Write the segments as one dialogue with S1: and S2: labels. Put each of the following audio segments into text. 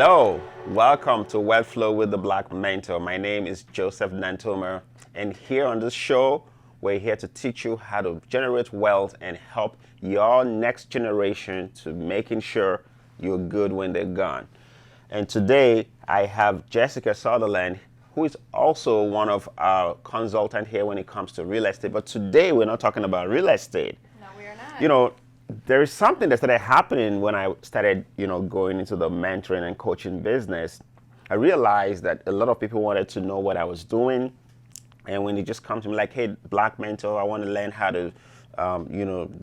S1: Hello, welcome to Wealth Flow with the Black Mentor. My name is Joseph Nantomah, and here on this show, we're here to teach you how to generate wealth and help your next generation to making sure you're good when they're gone. And today, I have Jessica Sutherland, who is also one of our consultants here when it comes to real estate. But today, we're not talking about real estate.
S2: No, we are not.
S1: There is something that started happening when I started, going into the mentoring and coaching business. I realized that a lot of people wanted to know what I was doing. And when they just come to me like, hey, Black Mentor, I want to learn how to,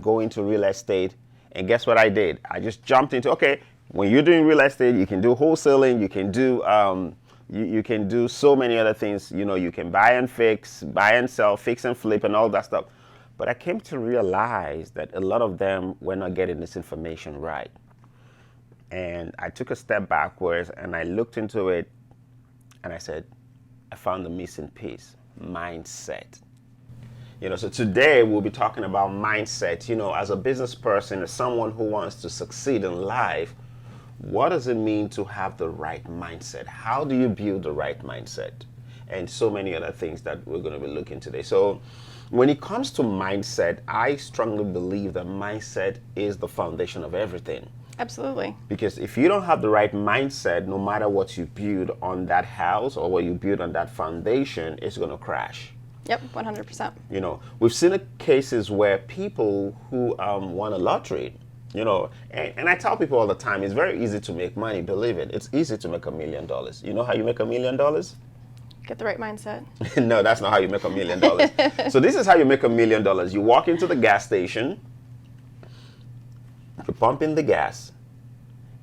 S1: go into real estate. And guess what I did? I just jumped into, okay, when you're doing real estate, you can do wholesaling, you can do, you can do so many other things. You can buy and fix, buy and sell, fix and flip and all that stuff. But I came to realize that a lot of them were not getting this information right. And I took a step backwards and I looked into it and I said, I found the missing piece, mindset. So today we'll be talking about mindset. As a business person, as someone who wants to succeed in life, what does it mean to have the right mindset? How do you build the right mindset? And so many other things that we're going to be looking today. So when it comes to mindset, I strongly believe that mindset is the foundation of everything.
S2: Absolutely.
S1: Because if you don't have the right mindset, no matter what you build on that house or what you build on that foundation, it's going to crash.
S2: Yep, 100%.
S1: We've seen cases where people who won a lottery, and I tell people all the time, it's very easy to make money, believe it. It's easy to make $1 million. You know how you make $1 million?
S2: Get the right mindset.
S1: No, that's not how you make $1 million. So this is how you make $1 million. You walk into the gas station, you pump in the gas,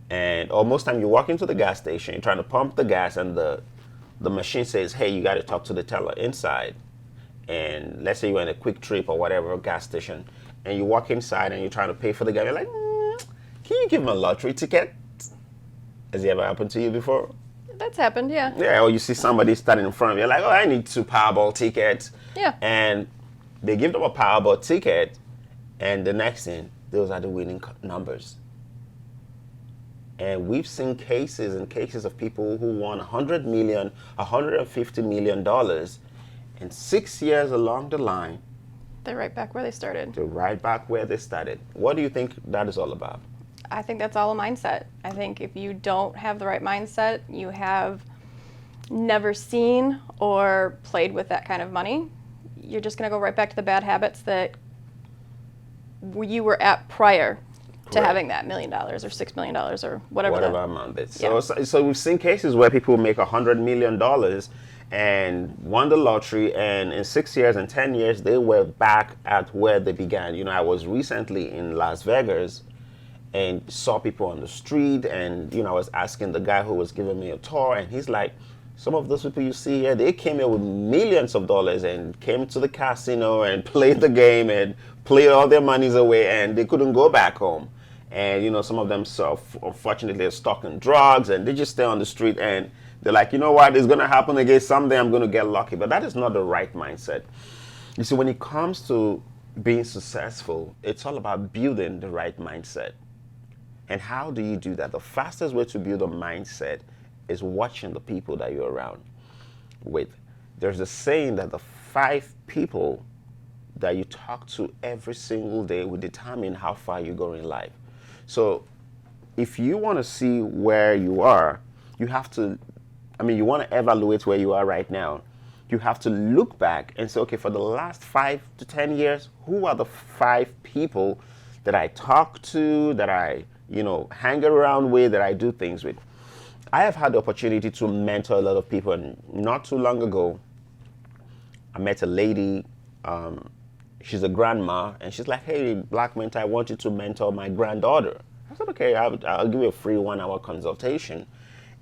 S1: and most time you walk into the gas station, you're trying to pump the gas, and the machine says, hey, you got to talk to the teller inside. And let's say you're in a quick trip or whatever, gas station, and you walk inside and you're trying to pay for the gas. You're like, can you give me a lottery ticket? Has it ever happened to you before?
S2: That's happened, yeah.
S1: Yeah, or you see somebody standing in front of you, like, oh, I need 2 Powerball tickets.
S2: Yeah.
S1: And they give them a Powerball ticket, and the next thing, those are the winning numbers. And we've seen cases of people who won $100 million, $150 million, and 6 years along the line,
S2: They're right back where they started.
S1: they're right back where they started. What do you think that is all about?
S2: I think that's all a mindset. I think if you don't have the right mindset, you have never seen or played with that kind of money, you're just going to go right back to the bad habits that you were at prior to having that $1 million or $6 million or whatever
S1: amount is.
S2: Yeah.
S1: So we've seen cases where people make $100 million and won the lottery, and in 6 years and 10 years, they were back at where they began. I was recently in Las Vegas and saw people on the street, and I was asking the guy who was giving me a tour, and he's like, some of those people you see here, they came here with millions of dollars and came to the casino and played the game and played all their monies away, and they couldn't go back home. And some of them, unfortunately, are stuck in drugs, and they just stay on the street, and they're like, you know what, it's going to happen again someday, I'm going to get lucky. But that is not the right mindset. You see, when it comes to being successful, it's all about building the right mindset. And how do you do that? The fastest way to build a mindset is watching the people that you're around with. There's a saying that the 5 people that you talk to every single day will determine how far you go in life. So if you want to see where you are, you have to, you want to evaluate where you are right now. You have to look back and say, okay, for the last 5 to 10 years, who are the 5 people that I talk to, that I hang around with, that I do things with? I have had the opportunity to mentor a lot of people, and not too long ago, I met a lady, she's a grandma, and she's like, hey, Black Mentor, I want you to mentor my granddaughter. I said, okay, I'll give you a free 1-hour consultation.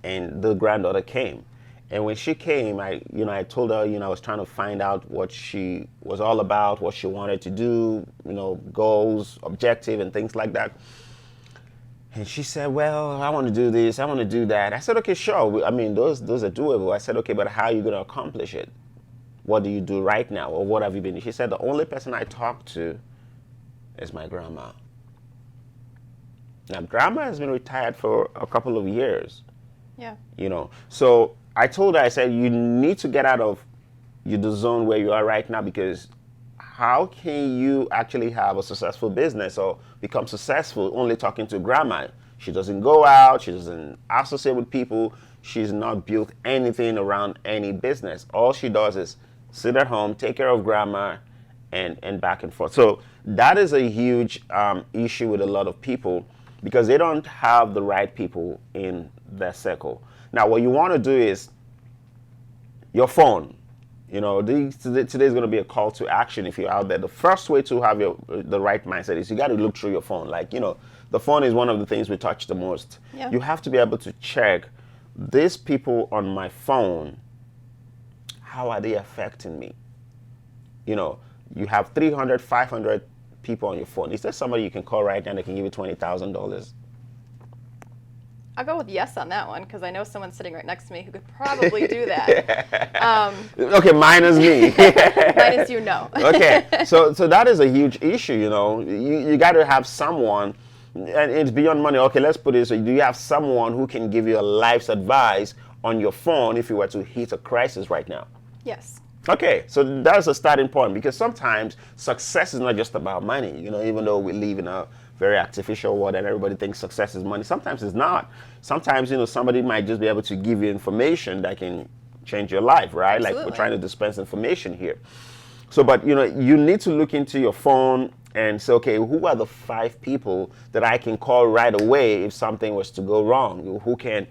S1: And the granddaughter came. And when she came, I told her, I was trying to find out what she was all about, what she wanted to do, goals, objective, and things like that. And she said, well, I want to do this, I want to do that. I said, okay, sure. Those are doable. I said, okay, but how are you going to accomplish it? What do you do right now? Or what have you been? She said, the only person I talk to is my grandma. Now, grandma has been retired for a couple of years.
S2: Yeah.
S1: So I told her, I said, you need to get out of the zone where you are right now, because how can you actually have a successful business or become successful only talking to grandma? She doesn't go out, she doesn't associate with people, she's not built anything around any business. All she does is sit at home, take care of grandma, and back and forth. So that is a huge issue with a lot of people, because they don't have the right people in their circle. Now, what you want to do is your phone. Today is going to be a call to action if you're out there. The first way to have the right mindset is you got to look through your phone. The phone is one of the things we touch the most.
S2: Yeah.
S1: You have to be able to check, these people on my phone, how are they affecting me? You have 300, 500 people on your phone. Is there somebody you can call right now that can give you $20,000?
S2: I'll go with yes on that one, because I know someone sitting right next to me who could probably do that.
S1: Okay, minus me.
S2: Minus you, no.
S1: Okay, so that is a huge issue. You got to have someone, and it's beyond money. Okay, let's put it this way: do you have someone who can give you a life's advice on your phone if you were to hit a crisis right now?
S2: Yes.
S1: Okay, so that's a starting point, because sometimes success is not just about money. Even though we live in a very artificial world and everybody thinks success is money, sometimes it's not. Sometimes, somebody might just be able to give you information that can change your life, right?
S2: Absolutely.
S1: Like, we're trying to dispense information here. So, but you need to look into your phone and say, okay, who are the 5 people that I can call right away if something was to go wrong? Who can,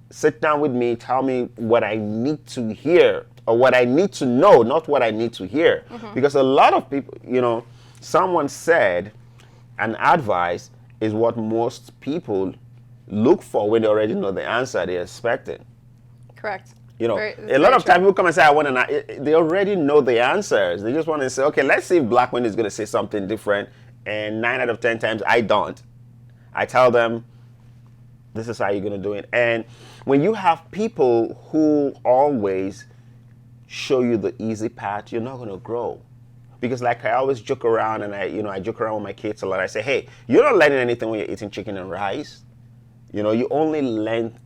S1: sit down with me, tell me what I need to hear, or what I need to know, not what I need to hear. Mm-hmm. Because a lot of people, someone said, an advice is what most people look for when they already know the answer they're expecting.
S2: Correct.
S1: A lot of times people come and say, I want to, they already know the answers. They just want to say, okay, let's see if Black Mentor is going to say something different. And 9 out of 10 times, I don't. I tell them, this is how you're going to do it. And when you have people who always show you the easy path, you're not going to grow. Because like I always joke around, and I joke around with my kids a lot. I say, hey, you're not learning anything when you're eating chicken and rice. You only learn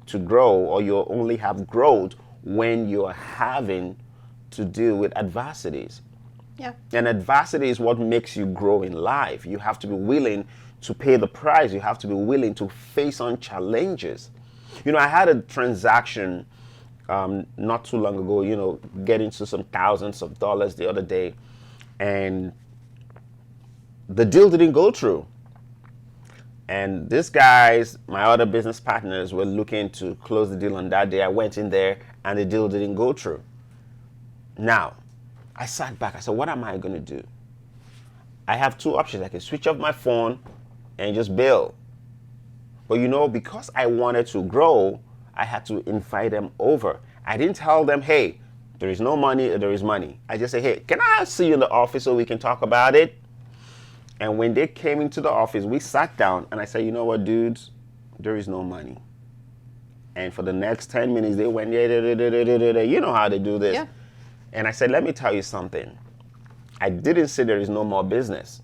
S1: to grow, or you only have growth when you're having to deal with adversities.
S2: Yeah.
S1: And adversity is what makes you grow in life. You have to be willing to pay the price. You have to be willing to face on challenges. I had a transaction not too long ago, getting to some thousands of dollars the other day, and the deal didn't go through. And these guys, my other business partners, were looking to close the deal on that day. I went in there and the deal didn't go through. Now, I sat back. I said, what am I going to do? I have 2 options. I can switch off my phone and just bail. But because I wanted to grow, I had to invite them over. I didn't tell them, hey, there is no money or there is money. I just say, hey, can I see you in the office so we can talk about it? And when they came into the office, we sat down and I said, you know what, dudes, there is no money. And for the next 10 minutes, they went, you know how they do this.
S2: Yeah.
S1: And I said, let me tell you something. I didn't say there is no more business.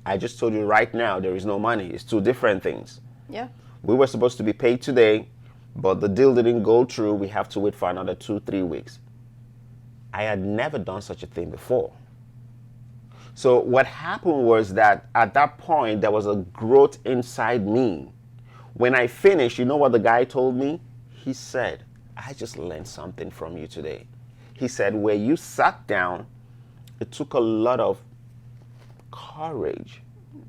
S1: I just told you right now there is no money. It's 2 different things.
S2: Yeah.
S1: We were supposed to be paid today, but the deal didn't go through. We have to wait for another 2-3 weeks. I had never done such a thing before. So what happened was that at that point, there was a growth inside me. When I finished, you know what the guy told me? He said, I just learned something from you today. He said, where you sat down, it took a lot of courage.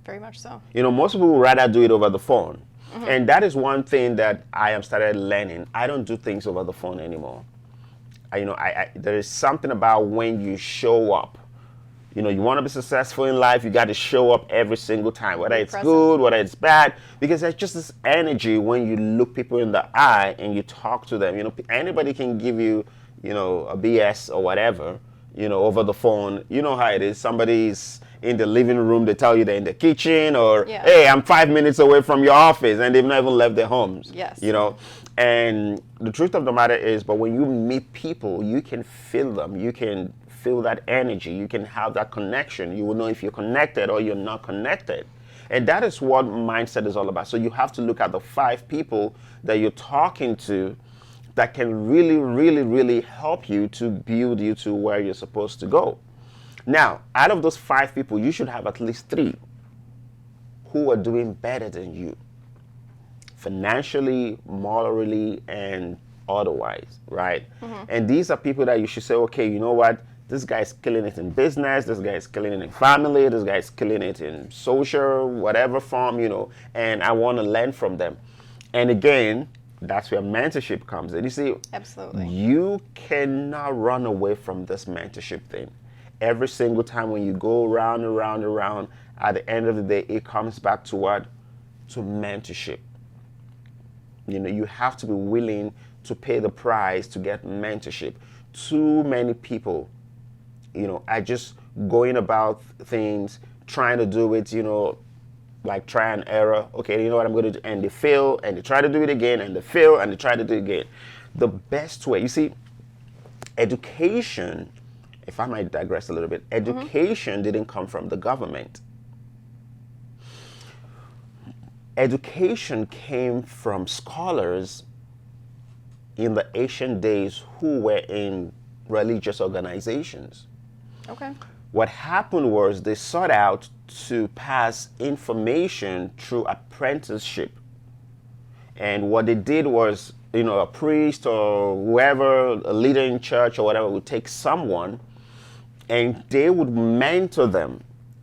S2: Very much so.
S1: Most people would rather do it over the phone. Mm-hmm. And that is one thing that I have started learning. I don't do things over the phone anymore. There is something about when you show up. You want to be successful in life, you got to show up every single time, whether it's good, whether it's bad, because there's just this energy when you look people in the eye and you talk to them. Anybody can give you, a BS or whatever, over the phone. You know how it is. Somebody's in the living room, they tell you they're in the kitchen, or, hey, I'm 5 minutes away from your office, and they've not even left their homes.
S2: Yes.
S1: And the truth of the matter is, but when you meet people, you can feel them. You can feel that energy. You can have that connection. You will know if you're connected or you're not connected. And that is what mindset is all about. So you have to look at the 5 people that you're talking to that can really, really, really help you to build you to where you're supposed to go. Now, out of those 5 people, you should have at least 3 who are doing better than you, financially, morally, and otherwise, right? And these are people that you should say, okay, you know what? This guy's killing it in business, this guy's killing it in family, this guy's killing it in social, whatever form, and I want to learn from them. And again, that's where mentorship comes in. You see,
S2: Absolutely.
S1: You cannot run away from this mentorship thing. Every single time when you go around and around and around, at the end of the day, it comes back to what? To mentorship. You have to be willing to pay the price to get mentorship. Too many people, are just going about things, trying to do it, like try and error. Okay, you know what I'm going to do? And they fail, and they try to do it again, and they fail, and they try to do it again. The best way, you see, education, if I might digress a little bit, education didn't come from the government. Education came from scholars in the ancient days who were in religious organizations.
S2: Okay.
S1: What happened was they sought out to pass information through apprenticeship. And what they did was, a priest or whoever, a leader in church or whatever, would take someone and they would mentor them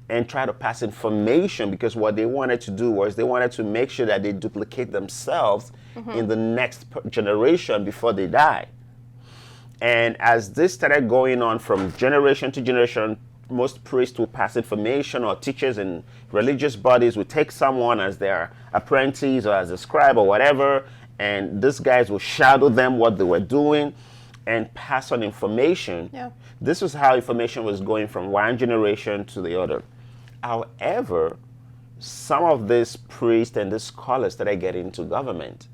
S1: and try to pass information, because what they wanted to do was they wanted to make sure that they duplicate themselves in the next generation before they die. And as this started going on from generation to generation, most priests will pass information, or teachers in religious bodies would take someone as their apprentice or as a scribe or whatever, and these guys will shadow them what they were doing and pass on information.
S2: Yeah.
S1: This was how information was going from one generation to the other. However, some of these priests and these scholars started getting into government.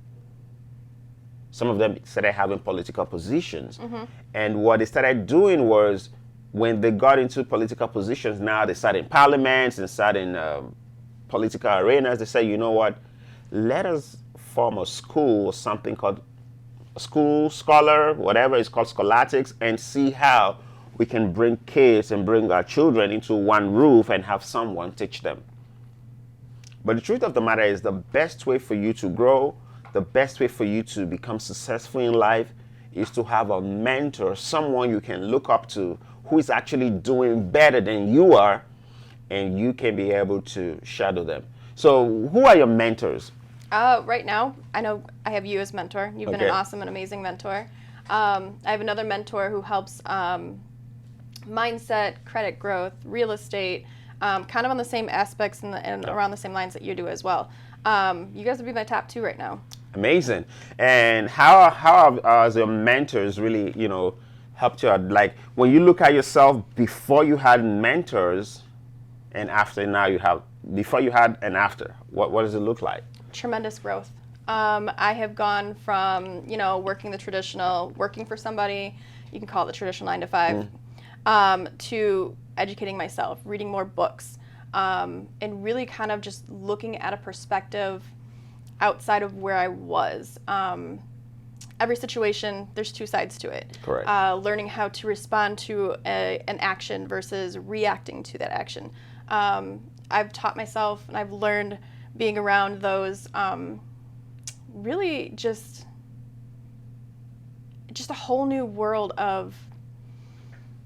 S1: Some of them started having political positions. And what they started doing was, when they got into political positions, now they sat in parliaments and sat in political arenas. They say, you know what, let us form a school, something called a school scholar, whatever it's called, scholastics, and see how we can bring kids and bring our children into one roof and have someone teach them. But the truth of the matter is, the best way for you to grow, the best way for you to become successful in life, is to have a mentor, someone you can look up to who is actually doing better than you are, and you can be able to shadow them. So who are your mentors?
S2: Right now, I know I have you as mentor. You've been an awesome and amazing mentor. I have another mentor who helps mindset, credit growth, real estate, kind of on the same aspects and around the same lines that you do as well. You guys would be my top 2 right now.
S1: Amazing. And how have your mentors really, helped you out? Like, when you look at yourself before you had mentors and after, now you have, before you had and after, what does it look like?
S2: Tremendous growth. I have gone from, working for somebody, you can call it the traditional 9 to 5, to educating myself, reading more books, and really kind of just looking at a perspective outside of where I was. Every situation, there's 2 sides to it.
S1: Correct.
S2: Learning how to respond to an action versus reacting to that action. I've taught myself, and I've learned being around those, really just a whole new world of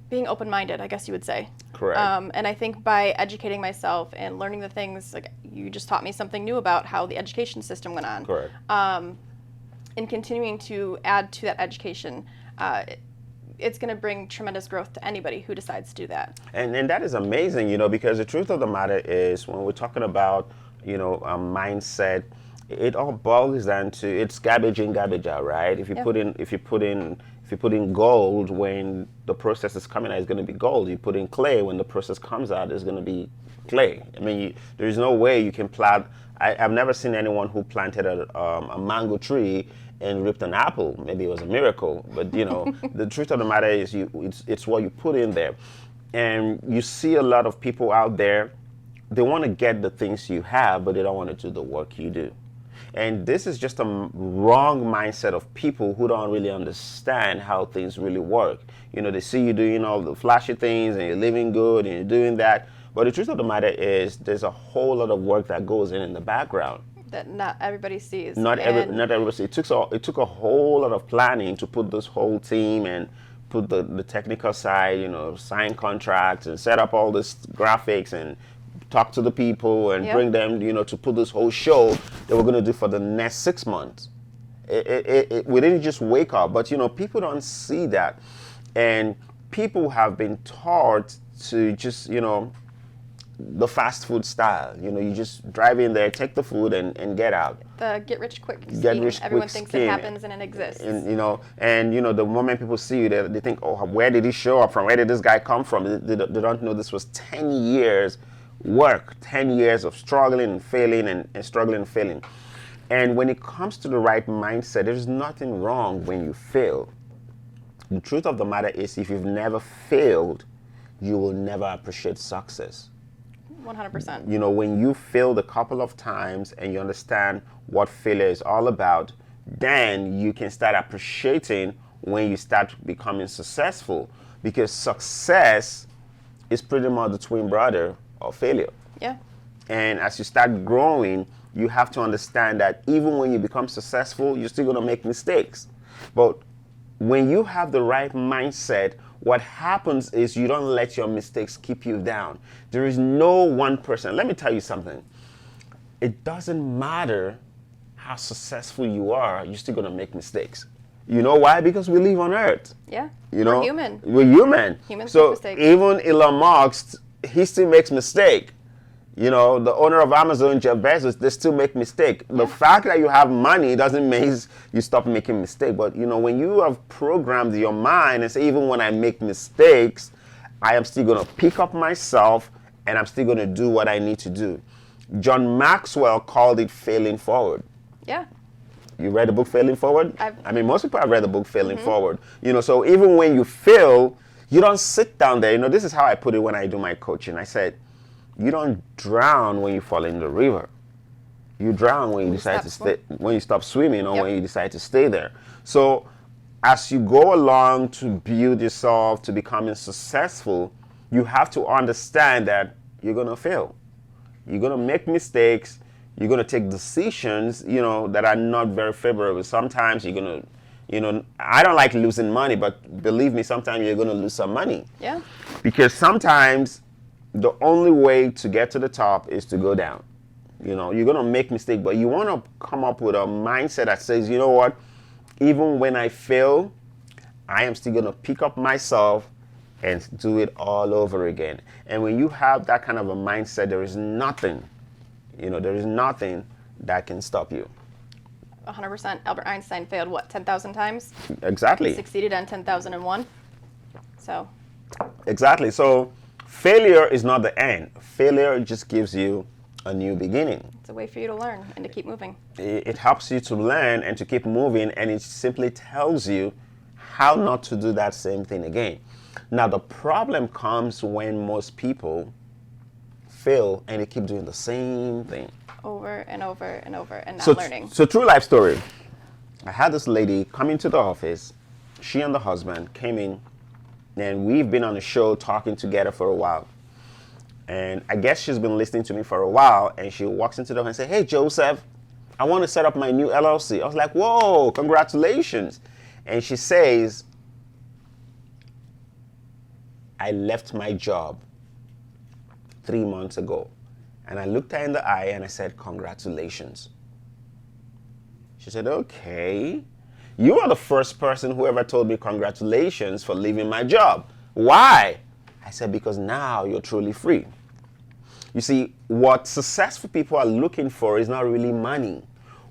S2: being open-minded, I guess you would say.
S1: Correct.
S2: And I think by educating myself and learning the things, like you just taught me something new about how the education system went on.
S1: Correct.
S2: And continuing to add to that education, it's going to bring tremendous growth to anybody who decides to do that.
S1: And that is amazing, because the truth of the matter is, when we're talking about, mindset, it all boils down to, it's garbage in, garbage out, right? If you put in gold, when the process is coming out, it's going to be gold. You put in clay, when the process comes out, it's going to be clay. I mean, there's no way you can plant. I've never seen anyone who planted a mango tree and ripped an apple. Maybe it was a miracle, but the truth of the matter is, it's what you put in there. And you see a lot of people out there they want to get the things you have, but they don't want to do the work you do. And this is just a wrong mindset of people who don't really understand how things really work. You know, they see you doing all the flashy things and you're living good and you're doing that. But the truth of the matter is there's a whole lot of work that goes in the background.
S2: That not everybody sees.
S1: Not everybody. It took a whole lot of planning to put this whole team and put the technical side, you know, sign contracts and set up all this graphics and talk to the people and bring them, you know, to put this whole show that we're going to do for the next 6 months. We didn't just wake up, but, you know, people don't see that. And people have been taught to just, you know, the fast food style. You know, you just drive in there, take the food and get out.
S2: The get rich quick scheme. Everyone thinks it happens and it exists.
S1: And you know, the moment people see you, they think, oh, where did he show up from? Where did this guy come from? They don't know this was 10 years work, 10 years of struggling and failing and struggling and failing. And when it comes to the right mindset, there's nothing wrong when you fail. The truth of the matter is, if you've never failed, you will never appreciate success.
S2: 100%.
S1: You know, when you failed a couple of times and you understand what failure is all about, then you can start appreciating when you start becoming successful, because success is pretty much the twin brother of failure.
S2: Yeah.
S1: And as you start growing, you have to understand that even when you become successful, you're still going to make mistakes. But when you have the right mindset, what happens is you don't let your mistakes keep you down. There is no one person. Let me tell you something. It doesn't matter how successful you are, you're still going to make mistakes. You know why? Because we live on Earth.
S2: Yeah.
S1: You know,
S2: we're human.
S1: We're human.
S2: Humans
S1: so
S2: make mistakes.
S1: Even Elon Musk, he still makes mistake. You know, the owner of Amazon, Jeff Bezos, they still make mistake. The fact that you have money doesn't mean you stop making mistake. But, you know, when you have programmed your mind and say, even when I make mistakes, I am still going to pick up myself and I'm still going to do what I need to do. John Maxwell called it failing forward.
S2: Yeah.
S1: You read the book Failing Forward?
S2: I
S1: mean, most people have read the book Failing Forward. You know, so even when you fail, you don't sit down there. You know, this is how I put it when I do my coaching. I said, you don't drown when you fall in the river. You drown when you decide to stay, when you stop swimming, or when you decide to stay there. So as you go along to build yourself to becoming successful, you have to understand that you're going to fail. You're going to make mistakes. You're going to take decisions, you know, that are not very favorable. Sometimes you're going to, you know, I don't like losing money, but believe me, sometimes you're going to lose some money.
S2: Yeah.
S1: Because sometimes the only way to get to the top is to go down. You know, you're going to make mistakes, but you want to come up with a mindset that says, you know what, even when I fail, I am still going to pick up myself and do it all over again. And when you have that kind of a mindset, there is nothing, you know, there is nothing that can stop you.
S2: 100%. Albert Einstein failed, what, 10,000 times?
S1: Exactly.
S2: He succeeded on 10,001. So.
S1: Exactly. So failure is not the end. Failure just gives you a new beginning.
S2: It's a way for you to learn and to keep moving.
S1: It helps you to learn and to keep moving, and it simply tells you how not to do that same thing again. Now, the problem comes when most people fail and they keep doing the same thing.
S2: Over and over and over and not learning.
S1: So true life story. I had this lady come into the office. She and the husband came in, and we've been on the show talking together for a while. And I guess she's been listening to me for a while, and she walks into the door and says, hey, Joseph, I want to set up my new LLC. I was like, whoa, congratulations. And she says, I left my job 3 months ago. And I looked her in the eye and I said, congratulations. She said, okay. You are the first person who ever told me congratulations for leaving my job. Why? I said, because now you're truly free. You see, what successful people are looking for is not really money.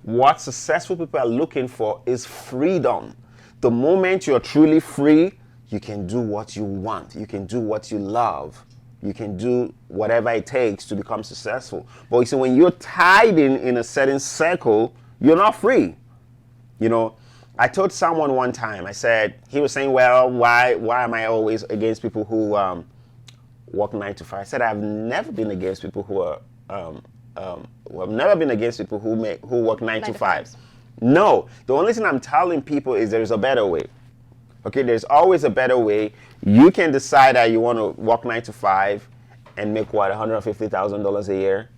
S1: What successful people are looking for is freedom. The moment you're truly free, you can do what you want. You can do what you love. You can do whatever it takes to become successful. But you see, when you're tied in a certain circle, you're not free. You know, I told someone one time, I said, he was saying, well, why am I always against people who work 9 to 5. I said I've never been against people who are I've never been against people who work 9 to 5. No, the only thing I'm telling people is there's a better way. Okay, there's always a better way. You can decide that you want to work 9 to 5 and make what, $150,000 a year.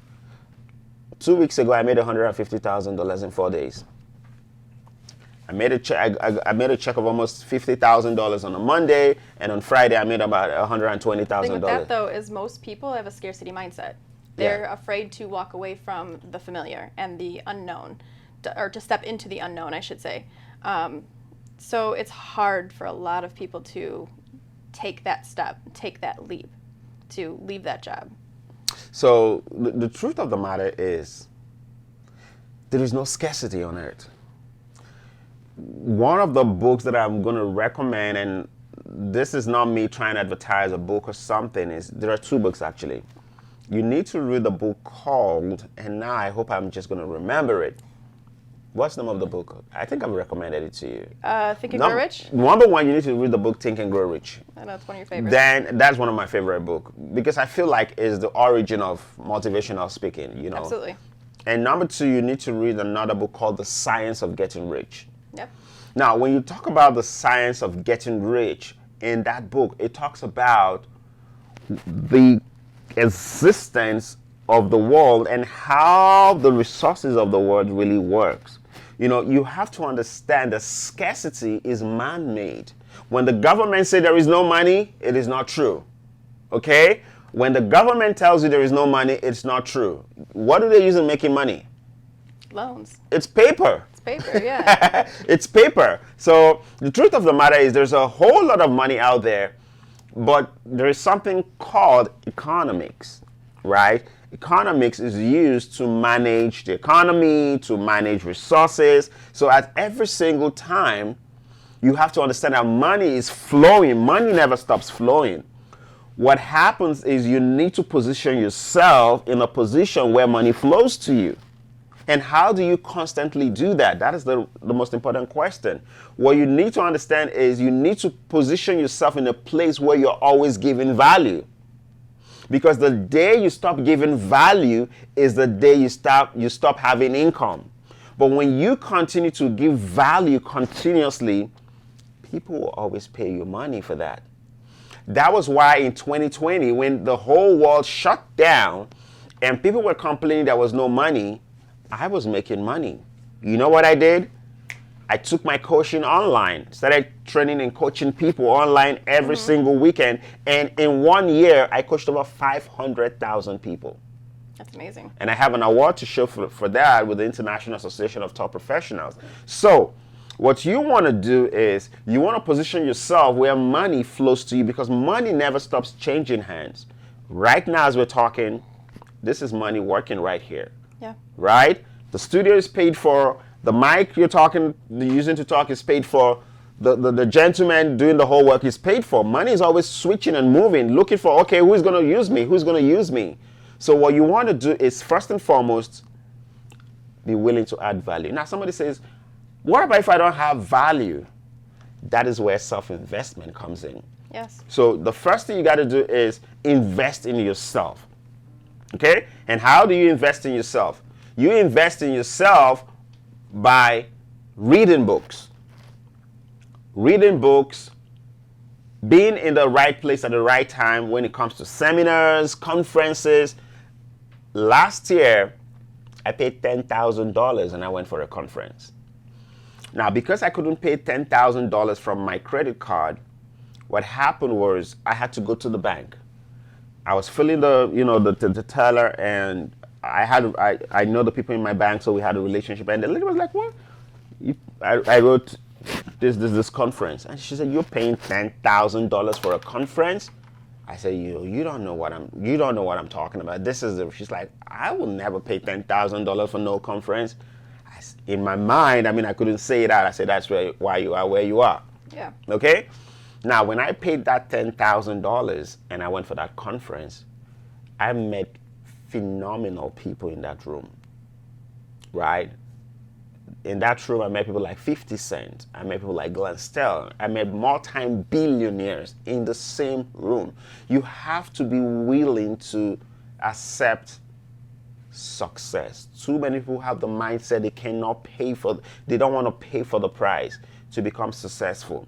S1: 2 weeks ago, I made $150,000 in 4 days. I made a check. I made a check of almost $50,000 on a Monday, and on Friday I made about $120,000.
S2: The thing with that though is most people have a scarcity mindset. They're afraid to walk away from the familiar and the unknown, or to step into the unknown, I should say. So it's hard for a lot of people to take that step, take that leap, to leave that job.
S1: So the truth of the matter is, there is no scarcity on earth. One of the books that I'm going to recommend, and this is not me trying to advertise a book or something, is there are 2 books actually. You need to read the book called, and now I hope I'm just going to remember it. What's the name of the book? I think I've recommended it to you.
S2: Think and Grow Rich?
S1: Number 1, you need to read the book Think and Grow Rich.
S2: I know it's one of your favorites.
S1: Then that's one of my favorite books because I feel like it's the origin of motivational speaking, you know.
S2: Absolutely.
S1: And number 2, you need to read another book called The Science of Getting Rich.
S2: Yep.
S1: Now, when you talk about the science of getting rich, in that book, it talks about the existence of the world and how the resources of the world really works. You know, you have to understand that scarcity is man-made. When the government say there is no money, it is not true. Okay? When the government tells you there is no money, it's not true. What do they use in making money?
S2: Loans.
S1: It's paper.
S2: It's paper, yeah.
S1: It's paper. So the truth of the matter is there's a whole lot of money out there, but there is something called economics, right? Economics is used to manage the economy, to manage resources. So at every single time, you have to understand that money is flowing. Money never stops flowing. What happens is you need to position yourself in a position where money flows to you. And how do you constantly do that? That is the most important question. What you need to understand is you need to position yourself in a place where you're always giving value. Because the day you stop giving value is the day you stop having income. But when you continue to give value continuously, people will always pay you money for that. That was why in 2020, when the whole world shut down and people were complaining there was no money, I was making money. You know what I did? I took my coaching online, started training and coaching people online every single weekend. And in 1 year, I coached over 500,000 people.
S2: That's amazing.
S1: And I have an award to show for that with the International Association of Top Professionals. So what you want to do is you want to position yourself where money flows to you, because money never stops changing hands. Right now as we're talking, this is money working right here.
S2: Yeah.
S1: Right? The studio is paid for. The mic you're using to talk is paid for. The gentleman doing the whole work is paid for. Money is always switching and moving, looking for, okay, who's going to use me? Who's going to use me? So what you want to do is, first and foremost, be willing to add value. Now, somebody says, what about if I don't have value? That is where self-investment comes in.
S2: Yes.
S1: So the first thing you got to do is invest in yourself. Okay? And how do you invest in yourself? You invest in yourself by reading books. Reading books, being in the right place at the right time when it comes to seminars, conferences. Last year, I paid $10,000 and I went for a conference. Now, because I couldn't pay $10,000 from my credit card, what happened was I had to go to the bank. I was filling the teller, and I know the people in my bank, so we had a relationship. And the lady was like, "What? I wrote this conference," and she said, "You're paying $10,000 for a conference?" I said, "You don't know what I'm talking about. She's like, "I will never pay $10,000 for no conference." In my mind, I couldn't say that. I said, "That's why you are where you are."
S2: Yeah.
S1: Okay. Now, when I paid that $10,000 and I went for that conference, I met phenomenal people in that room, right? In that room, I met people like 50 Cent. I met people like Glenn Stell. I met multi-billionaires in the same room. You have to be willing to accept success. Too many people have the mindset they don't want to pay for the price to become successful.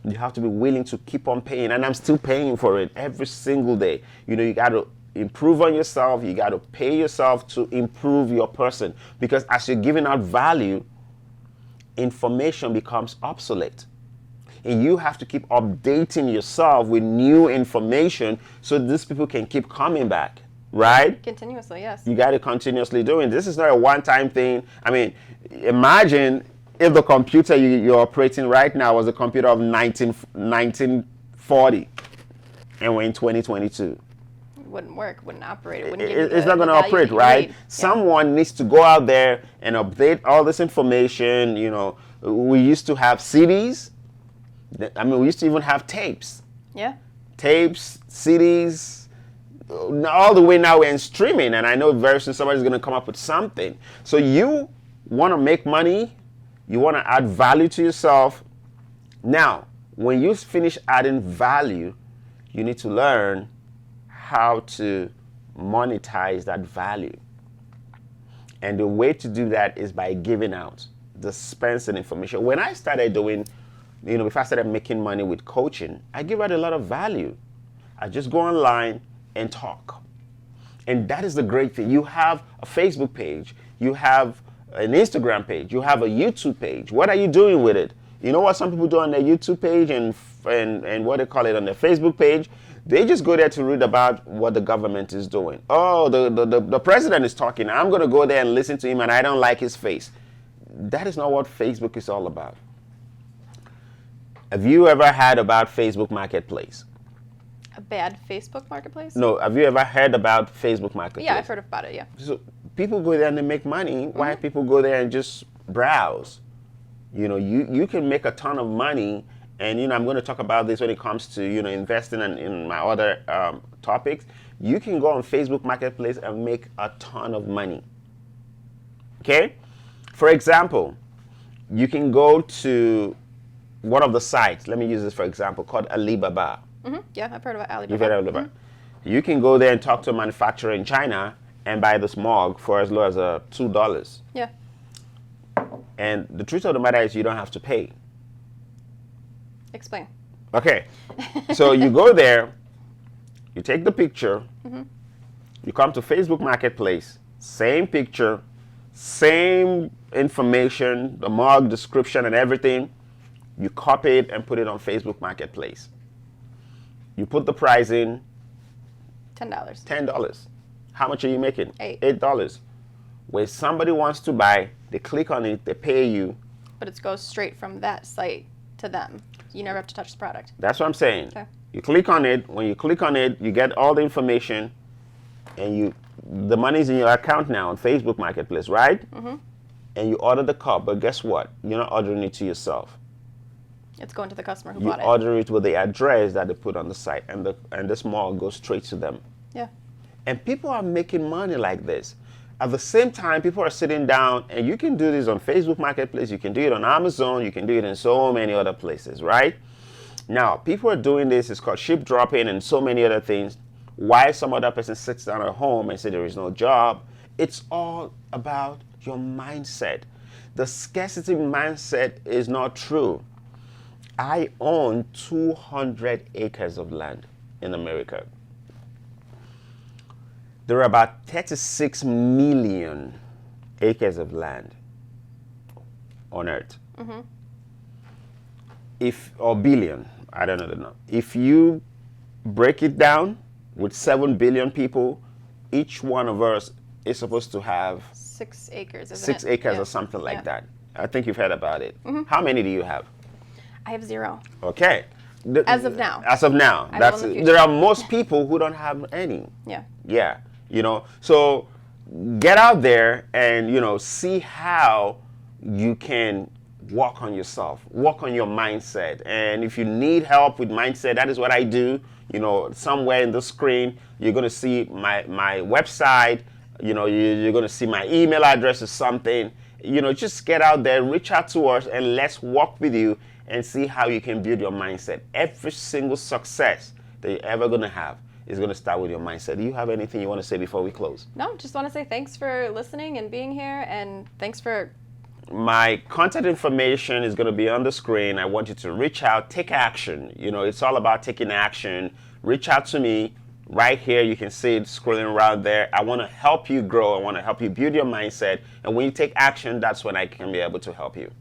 S1: You have to be willing to keep on paying, and I'm still paying for it every single day. You got to improve on yourself. You got to pay yourself to improve your person, because as you're giving out value, information becomes obsolete. And you have to keep updating yourself with new information so these people can keep coming back, right?
S2: Continuously, yes.
S1: You got to continuously do it. This is not a one-time thing. I mean, imagine if the computer you're operating right now was a computer of 1940 and we're in 2022.
S2: Wouldn't work, wouldn't operate. It wouldn't give you
S1: It's not going to operate, right? Someone needs to go out there and update all this information. We used to have CDs. I mean, we used to even have tapes.
S2: Yeah.
S1: Tapes, CDs, all the way now we're in streaming. And I know very soon somebody's going to come up with something. So you want to make money. You want to add value to yourself. Now, when you finish adding value, you need to learn how to monetize that value. And the way to do that is by giving out, dispensing information. When I started doing, before I started making money with coaching, I give out a lot of value. I just go online and talk. And that is the great thing. You have a Facebook page, you have an Instagram page, you have a YouTube page. What are you doing with it? You know what some people do on their YouTube page and what they call it on their Facebook page? They just go there to read about what the government is doing. Oh, the president is talking. I'm going to go there and listen to him, and I don't like his face. That is not what Facebook is all about. Have you ever heard about Facebook Marketplace?
S2: A bad Facebook Marketplace?
S1: No. Have you ever heard about Facebook Marketplace?
S2: Yeah, I've heard about it, yeah.
S1: So people go there and they make money. Why people go there and just browse? You can make a ton of money. And, I'm going to talk about this when it comes to, investing in my other topics. You can go on Facebook Marketplace and make a ton of money. Okay? For example, you can go to one of the sites. Let me use this for example, called Alibaba.
S2: Mm-hmm. Yeah, I've heard about Alibaba.
S1: You've heard of Alibaba? Mm-hmm. You can go there and talk to a manufacturer in China and buy this mug for as low as $2.
S2: Yeah.
S1: And the truth of the matter is you don't have to pay.
S2: Explain.
S1: Okay, so you go there, you take the picture, you come to Facebook Marketplace, same picture, same information, the mug, description, and everything. You copy it and put it on Facebook Marketplace. You put the price in.
S2: $10.
S1: $10. How much are you making?
S2: $8.
S1: When somebody wants to buy, they click on it, they pay you.
S2: But it goes straight from that site to them. You never have to touch the product.
S1: That's what I'm saying.
S2: Okay.
S1: You click on it. When you click on it, you get all the information, and the money's in your account now on Facebook Marketplace, right? Mm-hmm. And you order the cup, but guess what? You're not ordering it to yourself.
S2: It's going to the customer who bought it.
S1: You order it with the address that they put on the site, and this mall goes straight to them.
S2: Yeah.
S1: And people are making money like this. At the same time, people are sitting down, and you can do this on Facebook Marketplace, you can do it on Amazon, you can do it in so many other places, right? Now, people are doing this, it's called ship dropping and so many other things. Why some other person sits down at home and says there is no job? It's all about your mindset. The scarcity mindset is not true. I own 200 acres of land in America. There are about 36 million acres of land on Earth. Mm-hmm. Or billion, I don't know the number. If you break it down with 7 billion people, each one of us is supposed to have
S2: 6 acres, isn't it?
S1: 6 acres or something like that. I think you've heard about it. Mm-hmm. How many do you have?
S2: I have 0.
S1: Okay.
S2: As of now.
S1: As of now. There are most people who don't have any.
S2: Yeah.
S1: Yeah. So get out there and, see how you can work on yourself, work on your mindset. And if you need help with mindset, that is what I do. Somewhere in the screen, you're going to see my website, you're going to see my email address or something. just get out there, reach out to us, and let's work with you and see how you can build your mindset. Every single success that you're ever going to have is going to start with your mindset. Do you have anything you want to say before we close?
S2: No, just want to say thanks for listening and being here, and thanks for...
S1: My contact information is going to be on the screen. I want you to reach out, take action. It's all about taking action. Reach out to me right here. You can see it scrolling around there. I want to help you grow. I want to help you build your mindset. And when you take action, that's when I can be able to help you.